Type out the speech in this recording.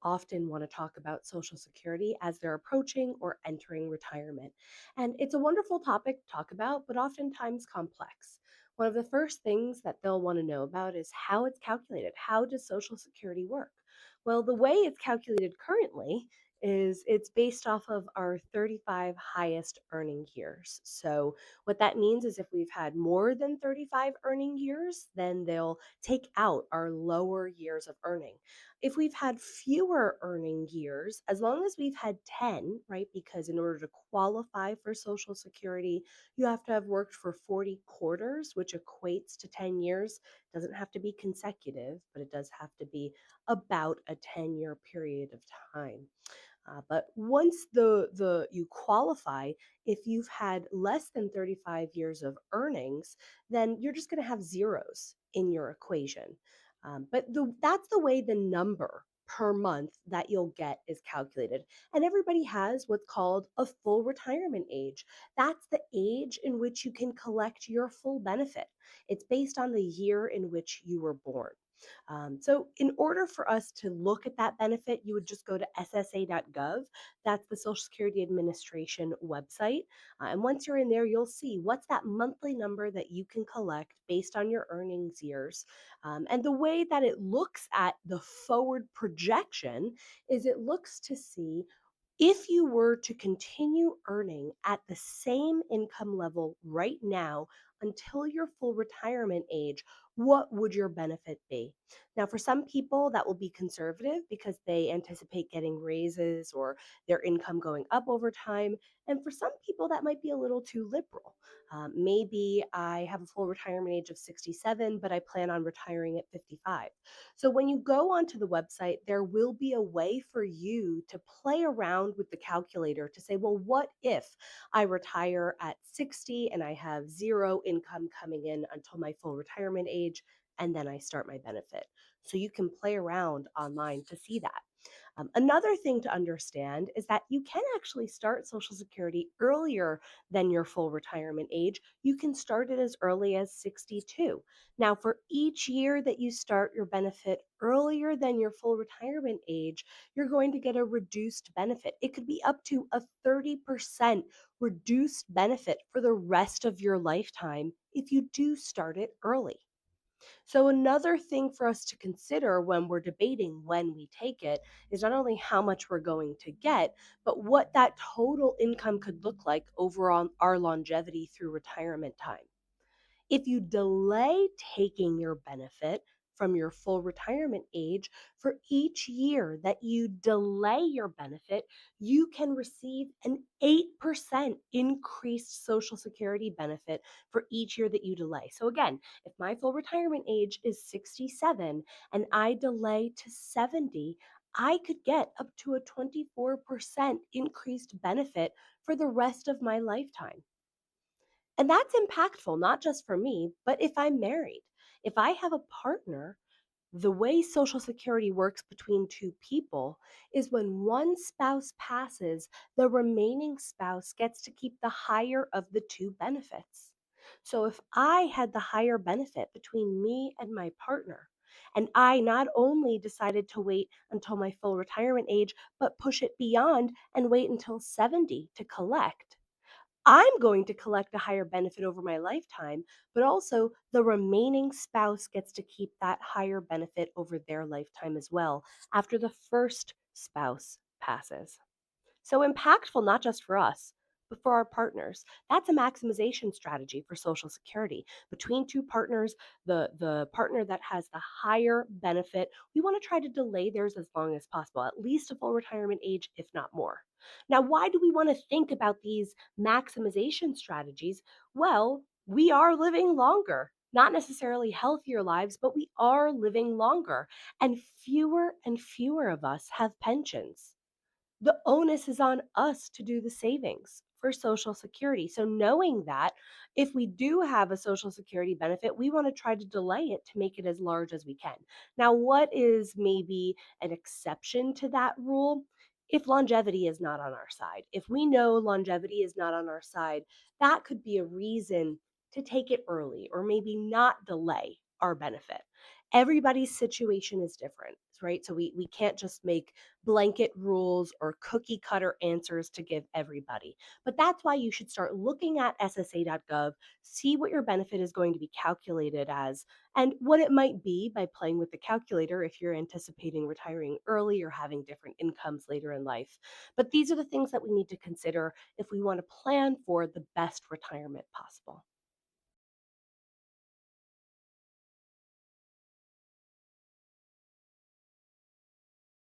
often want to talk about Social Security as they're approaching or entering retirement. And it's a wonderful topic to talk about, but oftentimes complex. One of the first things that they'll want to know about is how it's calculated. How does Social Security work? Well, the way it's calculated currently is it's based off of our 35 highest earning years. So, what that means is if we've had more than 35 earning years, then they'll take out our lower years of earning. If we've had fewer earning years, as long as we've had 10, right? Because in order to qualify for Social Security, you have to have worked for 40 quarters, which equates to 10 years. Doesn't have to be consecutive, but it does have to be about a 10-year period of time. But once the you qualify, if you've had less than 35 years of earnings, then you're just going to have zeros in your equation. That's the way the number per month that you'll get is calculated. And everybody has what's called a full retirement age. That's the age in which you can collect your full benefit. It's based on the year in which you were born. In order for us to look at that benefit, you would just go to ssa.gov. That's the Social Security Administration website. And once you're in there, you'll see what's that monthly number that you can collect based on your earnings years. And the way that it looks at the forward projection is it looks to see if you were to continue earning at the same income level right now until your full retirement age, what would your benefit be? Now, for some people, that will be conservative because they anticipate getting raises or their income going up over time. And for some people, that might be a little too liberal. Maybe I have a full retirement age of 67, but I plan on retiring at 55. So when you go onto the website, there will be a way for you to play around with the calculator to say, well, what if I retire at 60 and I have zero income coming in until my full retirement age, and then I start my benefit? So you can play around online to see that. Another thing to understand is that you can actually start Social Security earlier than your full retirement age. You can start it as early as 62. Now, for each year that you start your benefit earlier than your full retirement age, you're going to get a reduced benefit. It could be up to a 30% reduced benefit for the rest of your lifetime if you do start it early. So, another thing for us to consider when we're debating when we take it is not only how much we're going to get, but what that total income could look like over on our longevity through retirement time. If you delay taking your benefit from your full retirement age, for each year that you delay your benefit, you can receive an 8% increased Social Security benefit for each year that you delay. So, again, if my full retirement age is 67 and I delay to 70, I could get up to a 24% increased benefit for the rest of my lifetime. And that's impactful, not just for me, but if I'm married. If I have a partner, the way Social Security works between two people is when one spouse passes, the remaining spouse gets to keep the higher of the two benefits. So if I had the higher benefit between me and my partner, and I not only decided to wait until my full retirement age, but push it beyond and wait until 70 to collect, I'm going to collect a higher benefit over my lifetime, but also the remaining spouse gets to keep that higher benefit over their lifetime as well after the first spouse passes. So impactful, not just for us, but for our partners. That's a maximization strategy for Social Security. Between two partners, the partner that has the higher benefit, we want to try to delay theirs as long as possible, at least a full retirement age, if not more. Now, why do we want to think about these maximization strategies? Well, we are living longer. Not necessarily healthier lives, but we are living longer. And fewer of us have pensions. The onus is on us to do the savings for Social Security. So, knowing that if we do have a Social Security benefit, we want to try to delay it to make it as large as we can. Now, what is maybe an exception to that rule? If longevity is not on our side, if we know longevity is not on our side, that could be a reason to take it early or maybe not delay our benefit. Everybody's situation is different. benefits, right? So we can't just make blanket rules or cookie cutter answers to give everybody. But that's why you should start looking at ssa.gov, see what your benefit is going to be calculated as, and what it might be by playing with the calculator if you're anticipating retiring early or having different incomes later in life. But these are the things that we need to consider if we want to plan for the best retirement possible.